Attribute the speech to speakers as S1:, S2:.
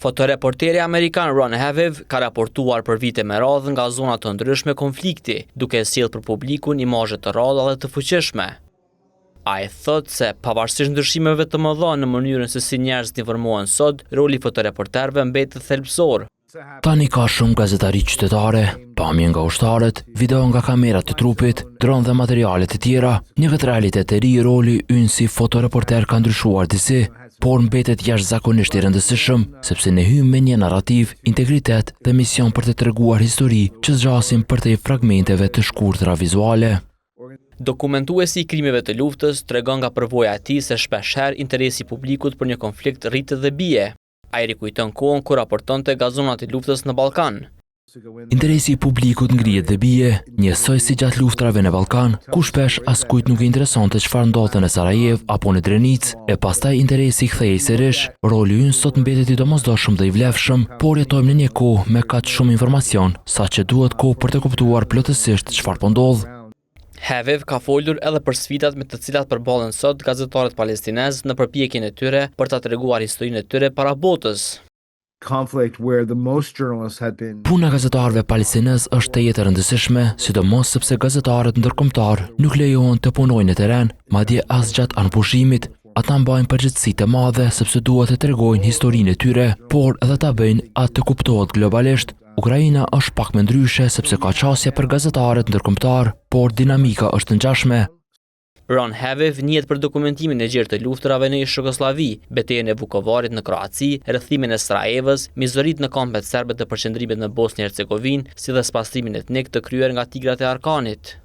S1: Fotoreporteri Amerikan Ron Haviv ka raportuar për vite me radhë nga zona të ndryshme konflikti, duke sjellë për publikun imazhe të rralla dhe të fuqishme. Ai thotë se pavarësisht ndryshimeve të mëdha në mënyrën se si njerëzit informohen sot, roli i fotoreporterëve mbetet thelbësor.
S2: Tani ka shumë gazetari qytetare, pamje nga ushtarët, video nga kamerat të trupit, dron dhe materiale të tjera. Në këtë realitet të ri, roli ynë si fotoreporter ka ndryshuar disi, por mbetet jashtëzakonisht i rëndësishëm, sepse ne hymë me një narrativ, integritet dhe mision për të treguar histori që zgjasin përtej fragmenteve të shkurtra vizuale.
S1: Dokumentuesi i krimeve të luftës tregon nga përvoja e tij se shpeshherë interesi i publikut për një konflikt rritet dhe bie. Ai rikujton kohën kur raportonte nga zonat e luftës në Ballkan.
S2: Interesi i publikut ngrihet dhe bie, njësoj si gjatë luftrave në Ballkan, ku shpesh askujt nuk i interesonte çfarë ndodhte në Sarajev apo në Drenicë, e pastaj interesi kthehej sërish. Roli ynë sot mbetet i domosdoshëm dhe i vlefshëm, por jetojmë në një kohë me kaq shumë informacion, saqë duhet kohë për të kuptuar plotësisht çfarë po ndodh.
S1: Haviv ka folur edhe për sfidat me të cilat përballen sot gazetarët palestinezë në përpjekjen e tyre për ta treguar historinë e tyre para botës.
S2: Puna gazetarëve palestinez është e jetë rëndësishme, sidomos sepse gazetarët ndërkombëtar nuk lejohen të punojnë në terren, madje as gjatë anëpushimit. Ata mbajnë përgjegjësi të madhe sepse duhet të tregojnë historinë e tyre, por edhe ta bëjnë atë të kuptohet globalisht. Ukraina është pak më ndryshe sepse ka qasje për gazetarët ndërkombëtar, por dinamika është ngjashme.
S1: Ron Haviv njihet për dokumentimin e gjerë të luftrave në Jugosllavi, betejën e Vukovarit në Kroaci, rrethimin e Sarajevës, mizoritë në kampet serbe të përqendrimit në Bosnjë-Hercegovinë, si dhe spastrimin etnik të kryer nga Tigrat e Arkanit.